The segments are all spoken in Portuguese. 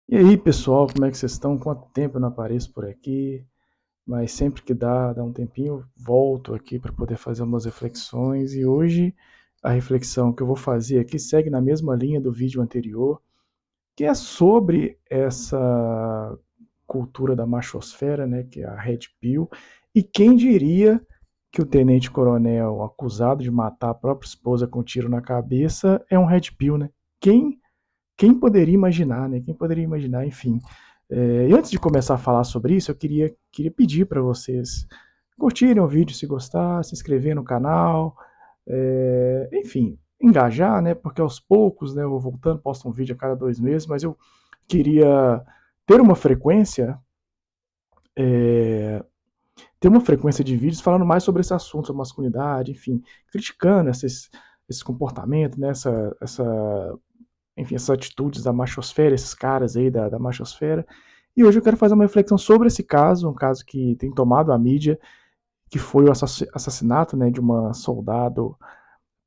E aí, pessoal, como é que vocês estão? Quanto tempo eu não apareço por aqui? Mas sempre que dá um tempinho, eu volto aqui para poder fazer umas reflexões. E hoje a reflexão que eu vou fazer aqui segue na mesma linha do vídeo anterior, que é sobre essa cultura da machosfera, né, que é a Red Pill. E quem diria que o tenente-coronel acusado de matar a própria esposa com um tiro na cabeça é um Red Pill, né? Quem quem poderia imaginar, né? Quem poderia imaginar, enfim. E antes de começar a falar sobre isso, eu queria pedir para vocês curtirem o vídeo se gostar, se inscrever no canal, enfim, engajar, né? Porque aos poucos, né, eu vou voltando, posto um vídeo a cada 2 meses, mas eu queria ter uma frequência, é, ter uma frequência de vídeos falando mais sobre esse assunto, sobre masculinidade, enfim, criticando esse comportamento, né, enfim, essas atitudes da machosfera, esses caras aí da machosfera. E hoje eu quero fazer uma reflexão sobre esse caso, um caso que tem tomado a mídia, que foi o assassinato, né, de uma soldado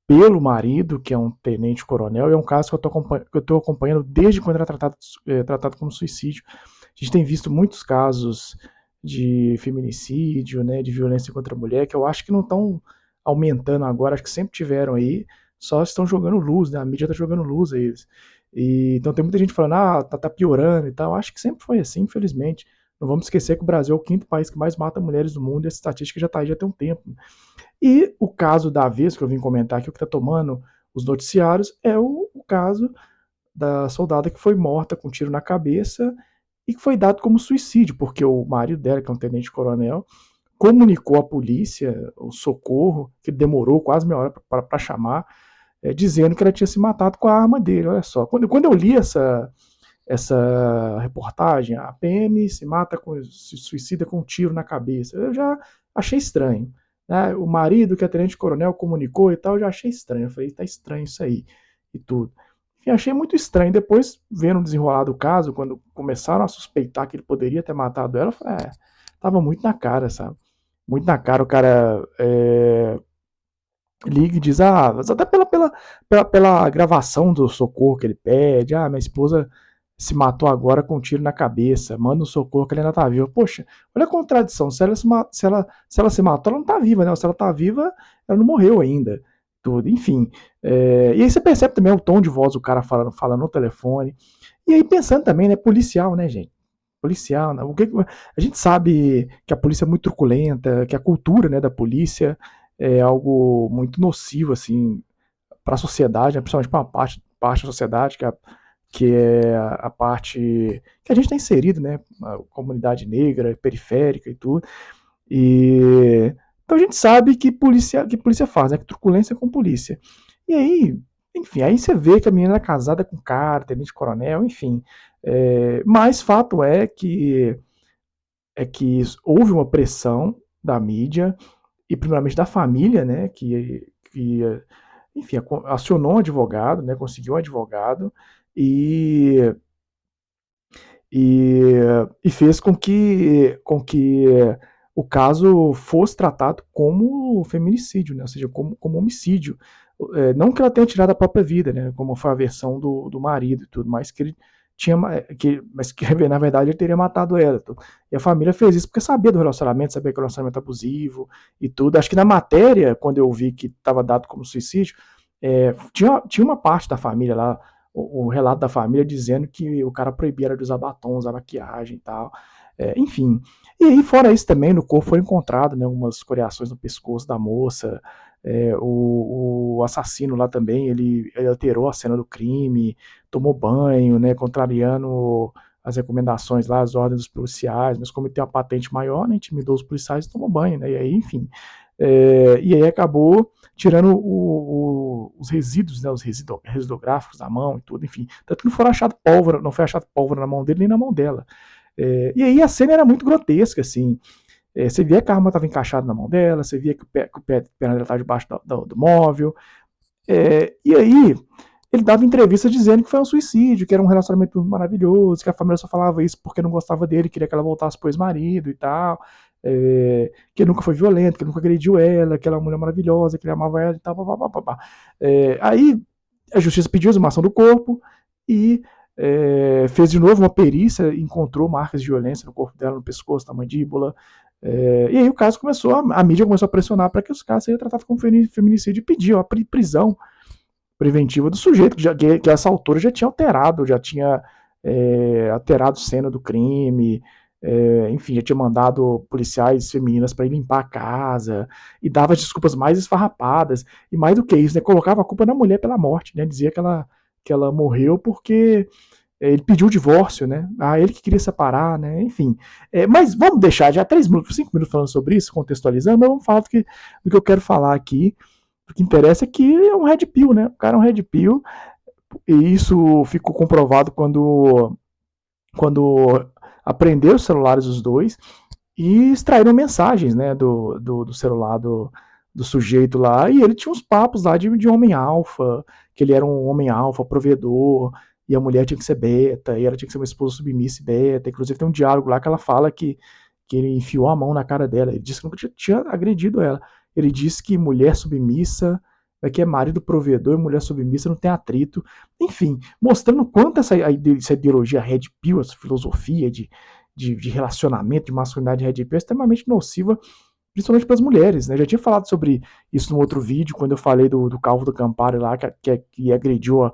pelo marido, que é um tenente-coronel, e é um caso que eu estou acompanhando desde quando era tratado como suicídio. A gente tem visto muitos casos de feminicídio, né, de violência contra a mulher, que eu acho que não estão aumentando agora, acho que sempre tiveram aí, só estão jogando luz, né, a mídia está jogando luz a eles. Então tem muita gente falando, tá piorando e tal, acho que sempre foi assim, infelizmente. Não vamos esquecer que o Brasil é o quinto país que mais mata mulheres do mundo, e essa estatística já está aí já tem um tempo. E o caso da vez que eu vim comentar aqui, o que está tomando os noticiários, é o caso da soldada que foi morta com um tiro na cabeça e que foi dado como suicídio, porque o marido dela, que é um tenente-coronel, comunicou à polícia o socorro, que demorou quase meia hora para chamar, dizendo que ela tinha se matado com a arma dele. Olha só, quando eu li essa reportagem, a PM se suicida com um tiro na cabeça, eu já achei estranho. Né? O marido, que é tenente-coronel, comunicou e tal, eu já achei estranho. Eu falei, tá estranho isso aí e tudo. Enfim, achei muito estranho. Depois, vendo o desenrolar do caso, quando começaram a suspeitar que ele poderia ter matado ela, eu falei, tava muito na cara, sabe? Muito na cara. O cara liga e diz, até pela gravação do socorro que ele pede, minha esposa se matou agora com um tiro na cabeça, manda um socorro que ele ainda tá viva. Poxa, olha a contradição, se ela se matou, ela não tá viva, né? Se ela tá viva, ela não morreu ainda. Tudo, enfim. E aí você percebe também o tom de voz do cara falando no telefone. E aí pensando também, né, policial, né, gente? Policial, né? A gente sabe que a polícia é muito truculenta, que a cultura, né, da polícia é algo muito nocivo assim para a sociedade, né, principalmente para uma parte da sociedade que é a parte que a gente está inserido, né, a comunidade negra, periférica e tudo. E então a gente sabe que polícia faz, né, que truculência com polícia. E aí, enfim, aí você vê que a menina é casada com um cara, tenente-coronel, enfim. Mas fato é que houve uma pressão da mídia e primeiramente da família, né, que enfim, acionou um advogado, né, conseguiu um advogado e, e, e fez com que o caso fosse tratado como feminicídio, né, ou seja, como homicídio. Não que ela tenha tirado a própria vida, né, como foi a versão do marido e tudo, mas que ele mas que na verdade ele teria matado ela. E a família fez isso porque sabia do relacionamento, sabia que o relacionamento é abusivo e tudo. Acho que na matéria, quando eu vi que estava dado como suicídio, tinha uma parte da família lá, o relato da família dizendo que o cara proibia ela de usar batom, usar maquiagem e tal. Enfim. E aí, fora isso também, no corpo foi encontrado, né, umas escoriações no pescoço da moça. O assassino lá também, ele alterou a cena do crime, tomou banho, né, contrariando as recomendações lá, as ordens dos policiais, mas como ele tem uma patente maior, né, intimidou os policiais e tomou banho, né, e aí, enfim. E aí acabou tirando os resíduos, né, os residográficos da mão e tudo, enfim. Tanto que não foi achado pólvora na mão dele nem na mão dela. E aí a cena era muito grotesca, assim. Você via que a arma estava encaixada na mão dela, você via que perna dela estava debaixo do móvel. E aí ele dava entrevista dizendo que foi um suicídio, que era um relacionamento maravilhoso, que a família só falava isso porque não gostava dele, queria que ela voltasse pro ex-marido e tal. Que ele nunca foi violento, que ele nunca agrediu ela, que ela é uma mulher maravilhosa, que ele amava ela e tal. Aí a justiça pediu a exumação do corpo e fez de novo uma perícia, encontrou marcas de violência no corpo dela, no pescoço, na mandíbula. E aí o caso começou, a mídia começou a pressionar para que os casos sejam tratados como feminicídio e pediu a prisão preventiva do sujeito, que essa altura já tinha alterado, alterado cena do crime, enfim, já tinha mandado policiais femininas para ir limpar a casa, e dava as desculpas mais esfarrapadas, e mais do que isso, né, colocava a culpa na mulher pela morte, né, dizia que ela morreu porque ele pediu o divórcio, né? Ele que queria separar, né? Enfim. Mas vamos deixar já 3 minutos, 5 minutos falando sobre isso, contextualizando, mas vamos falar do que eu quero falar aqui. O que interessa é que é um red pill, né? O cara é um red pill, e isso ficou comprovado quando aprendeu os celulares os dois e extraíram mensagens, né, do celular do sujeito lá, e ele tinha uns papos lá de homem alfa, que ele era um homem alfa, provedor, e a mulher tinha que ser beta, e ela tinha que ser uma esposa submissa e beta. Inclusive tem um diálogo lá que ela fala que ele enfiou a mão na cara dela, ele disse que nunca tinha agredido ela. Ele disse que mulher submissa, que é marido provedor e mulher submissa não tem atrito. Enfim, mostrando quanto essa ideologia red pill, essa filosofia de relacionamento, de masculinidade red pill é extremamente nociva, principalmente para as mulheres, né? Eu já tinha falado sobre isso no outro vídeo, quando eu falei do Calvo do Campari lá, que agrediu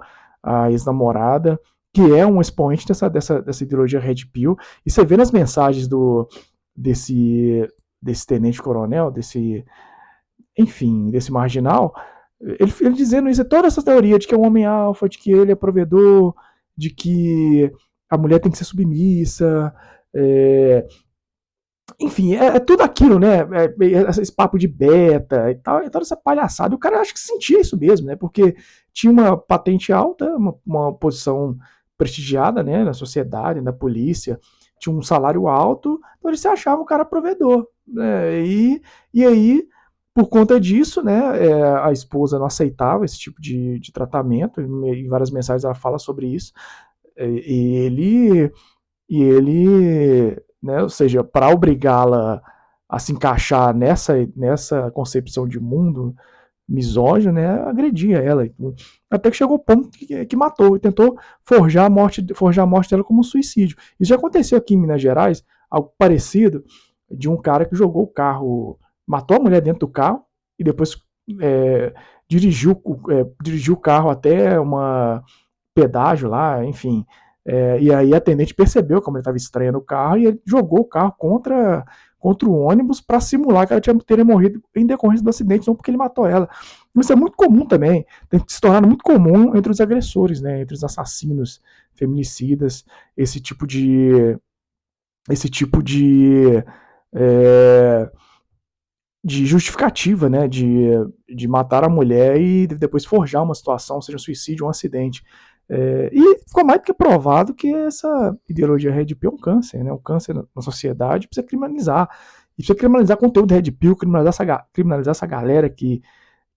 a ex-namorada, que é um expoente dessa ideologia red pill. E você vê nas mensagens desse tenente-coronel, desse marginal, ele dizendo isso, toda essa teoria de que é um homem alfa, de que ele é provedor, de que a mulher tem que ser submissa, enfim, tudo aquilo, né? Esse papo de beta e tal, toda essa palhaçada. E o cara acho que sentia isso mesmo, né? Porque tinha uma patente alta, uma posição prestigiada, né? Na sociedade, na polícia, tinha um salário alto, então ele se achava um cara provedor, né? E aí, por conta disso, né? A esposa não aceitava esse tipo de tratamento, em várias mensagens ela fala sobre isso. E ele né, ou seja, para obrigá-la a se encaixar nessa concepção de mundo misógino, né, agredia ela. Até que chegou o ponto que matou, e tentou forjar a morte dela como um suicídio. Isso já aconteceu aqui em Minas Gerais, algo parecido, de um cara que jogou o carro, matou a mulher dentro do carro, e depois é, dirigiu o carro até uma pedágio lá, enfim. E aí a atendente percebeu como ele estava estranho no carro e ele jogou o carro contra o ônibus para simular que ela teria morrido em decorrência do acidente, não porque ele matou ela. Isso é muito comum também, tem se tornado muito comum entre os agressores, né, entre os assassinos, feminicidas, esse tipo de esse tipo é, de justificativa, né, de matar a mulher e depois forjar uma situação, seja um suicídio ou um acidente. E ficou mais do que provado que essa ideologia Red Pill é um câncer, né, um câncer na sociedade, precisa criminalizar. E precisa criminalizar conteúdo Red Pill, criminalizar essa galera que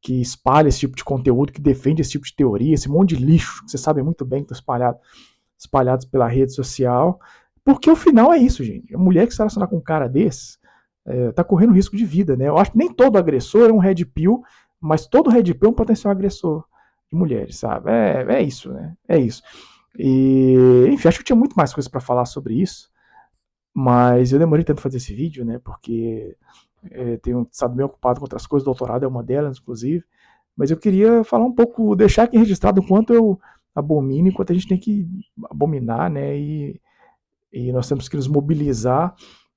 espalha esse tipo de conteúdo, que defende esse tipo de teoria, esse monte de lixo, que vocês sabem muito bem que estão espalhados pela rede social. Porque o final é isso, gente. A mulher que se relacionar com um cara desse tá correndo risco de vida, né? Eu acho que nem todo agressor é um red pill, mas todo red pill é um potencial agressor de mulheres, sabe? É isso, né? É isso. E, enfim, acho que eu tinha muito mais coisas para falar sobre isso, mas eu demorei tanto fazer esse vídeo, né? Porque tenho estado bem ocupado com outras coisas, o doutorado é uma delas, inclusive. Mas eu queria falar um pouco, deixar aqui registrado o quanto eu abomino, enquanto a gente tem que abominar, né? E nós temos que nos mobilizar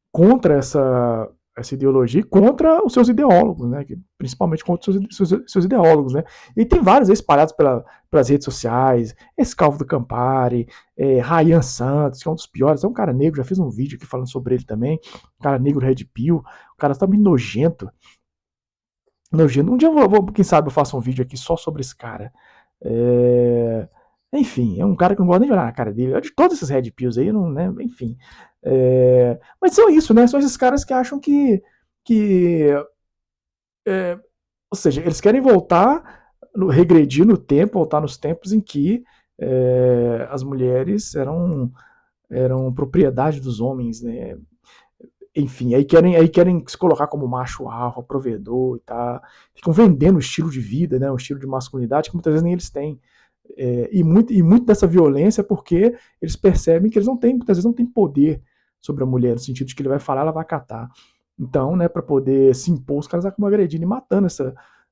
contra essa ideologia, contra os seus ideólogos, né? Principalmente contra os seus ideólogos, né? E tem vários espalhados pelas redes sociais, esse Calvo do Campari, Ryan Santos, que é um dos piores, é um cara negro, já fiz um vídeo aqui falando sobre ele também, um cara negro Red Pill, o cara tá meio nojento. Um dia quem sabe eu faço um vídeo aqui só sobre esse cara. Enfim, é um cara que não gosta nem de olhar na cara dele. De todos esses Red Pills aí, não, né? Enfim. Mas são isso, né? São esses caras que acham que ou seja, eles querem regredir no tempo, voltar nos tempos em que as mulheres eram propriedade dos homens, né? Enfim, aí querem se colocar como macho alfa, provedor e tal. Ficam vendendo o estilo de vida, né? O estilo de masculinidade que muitas vezes nem eles têm. E muito dessa violência é porque eles percebem que eles não têm, muitas vezes não têm poder sobre a mulher, no sentido de que ele vai falar, ela vai acatar. Então, né, para poder se impor, os caras acabam agredindo e matando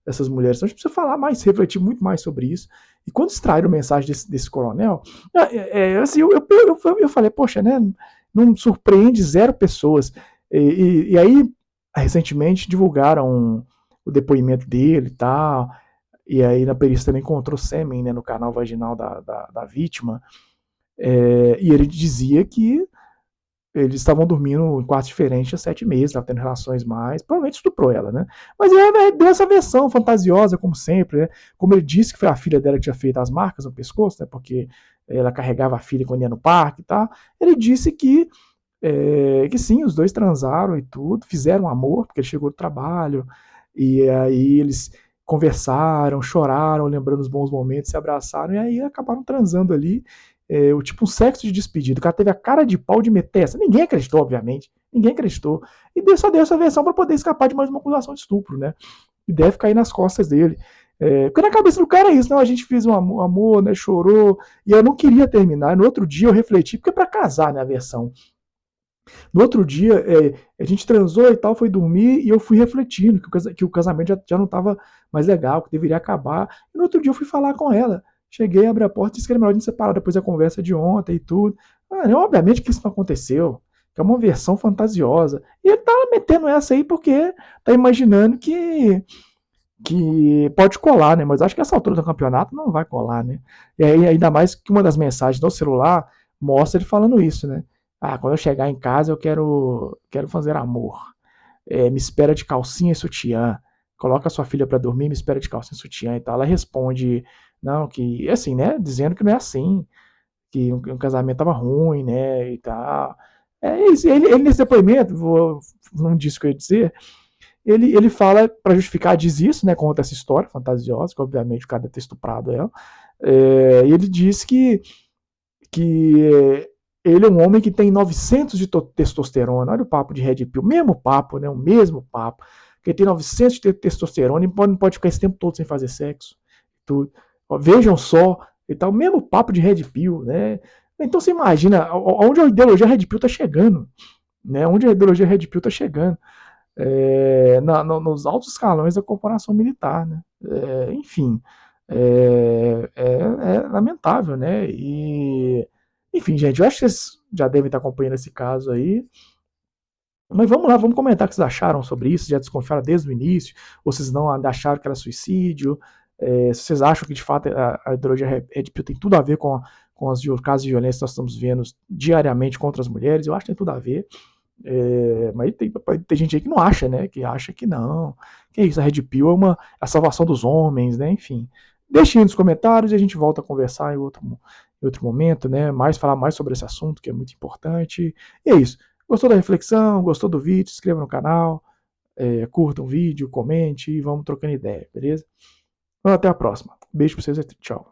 essas mulheres. Então a gente precisa falar mais, refletir muito mais sobre isso. E quando extraíram mensagem desse coronel, assim, eu falei, poxa, né, não surpreende zero pessoas. E aí, recentemente, divulgaram o depoimento dele e tal. E aí na perícia também encontrou sêmen, né, no canal vaginal da vítima. E ele dizia que eles estavam dormindo em quartos diferentes há 7 meses, estavam tendo relações mais, provavelmente estuprou ela, né? Mas ele deu essa versão fantasiosa, como sempre, né? Como ele disse que foi a filha dela que tinha feito as marcas no pescoço, né? Porque ela carregava a filha quando ia no parque e tal. Ele disse que sim, os dois transaram e tudo, fizeram amor, porque ele chegou do trabalho, e aí eles conversaram, choraram, lembrando os bons momentos, se abraçaram, e aí acabaram transando ali, o tipo um sexo de despedida. O cara teve a cara de pau de meter essa. Ninguém acreditou, obviamente. Ninguém acreditou. E só deu essa versão para poder escapar de mais uma acusação de estupro, né? E deve cair nas costas dele. Porque na cabeça do cara é isso, não, a gente fez um amor, né, chorou, e eu não queria terminar. No outro dia eu refleti, porque é pra casar, né, a versão. No outro dia, a gente transou e tal, foi dormir, e eu fui refletindo que o casamento já não estava mais legal, que deveria acabar. E no outro dia eu fui falar com ela. Cheguei, abri a porta e disse que era melhor a gente separar depois da conversa de ontem e tudo. Obviamente que isso não aconteceu, que é uma versão fantasiosa. E ele tá metendo essa aí porque tá imaginando que pode colar, né? Mas acho que essa altura do campeonato não vai colar, né? E aí, ainda mais que uma das mensagens do celular mostra ele falando isso, né? Ah, quando eu chegar em casa eu quero fazer amor. Me espera de calcinha e sutiã. Coloca sua filha para dormir, me espera de calcinha e sutiã e tal. Ela responde, não, que assim, né? Dizendo que não é assim, que um casamento tava ruim, né? E tal. É isso. Ele nesse depoimento, não disse o que eu ia dizer, ele fala, para justificar, diz isso, né? Conta essa história fantasiosa, que obviamente o cara deve ter estuprado ela. E ele diz que ele é um homem que tem 900 de testosterona. Olha o papo de Red Pill, mesmo papo, né? O mesmo papo. Que ele tem 900 de testosterona e não pode ficar esse tempo todo sem fazer sexo. Tudo. Vejam só, e tá o mesmo papo de Red Pill, né? Então você imagina onde a ideologia Red Pill tá chegando, né? Onde a ideologia Red Pill tá chegando. Nos altos escalões da corporação militar, né? Enfim, é lamentável, né? Enfim, gente, eu acho que vocês já devem estar acompanhando esse caso aí. Mas vamos lá, vamos comentar o que vocês acharam sobre isso. Já desconfiaram desde o início? Ou vocês não acharam que era suicídio? Se vocês acham que de fato a ideologia Red Pill tem tudo a ver com os casos de violência que nós estamos vendo diariamente contra as mulheres, eu acho que tem tudo a ver. Mas tem gente aí que não acha, né? Que acha que não. Que é isso, a Red Pill é a salvação dos homens, né? Enfim. Deixem aí nos comentários e a gente volta a conversar em outro momento, né? Falar mais sobre esse assunto que é muito importante. E é isso. Gostou da reflexão? Gostou do vídeo? Se inscreva no canal, curta o vídeo, comente e vamos trocando ideia, beleza? Então, até a próxima. Beijo pra vocês e tchau.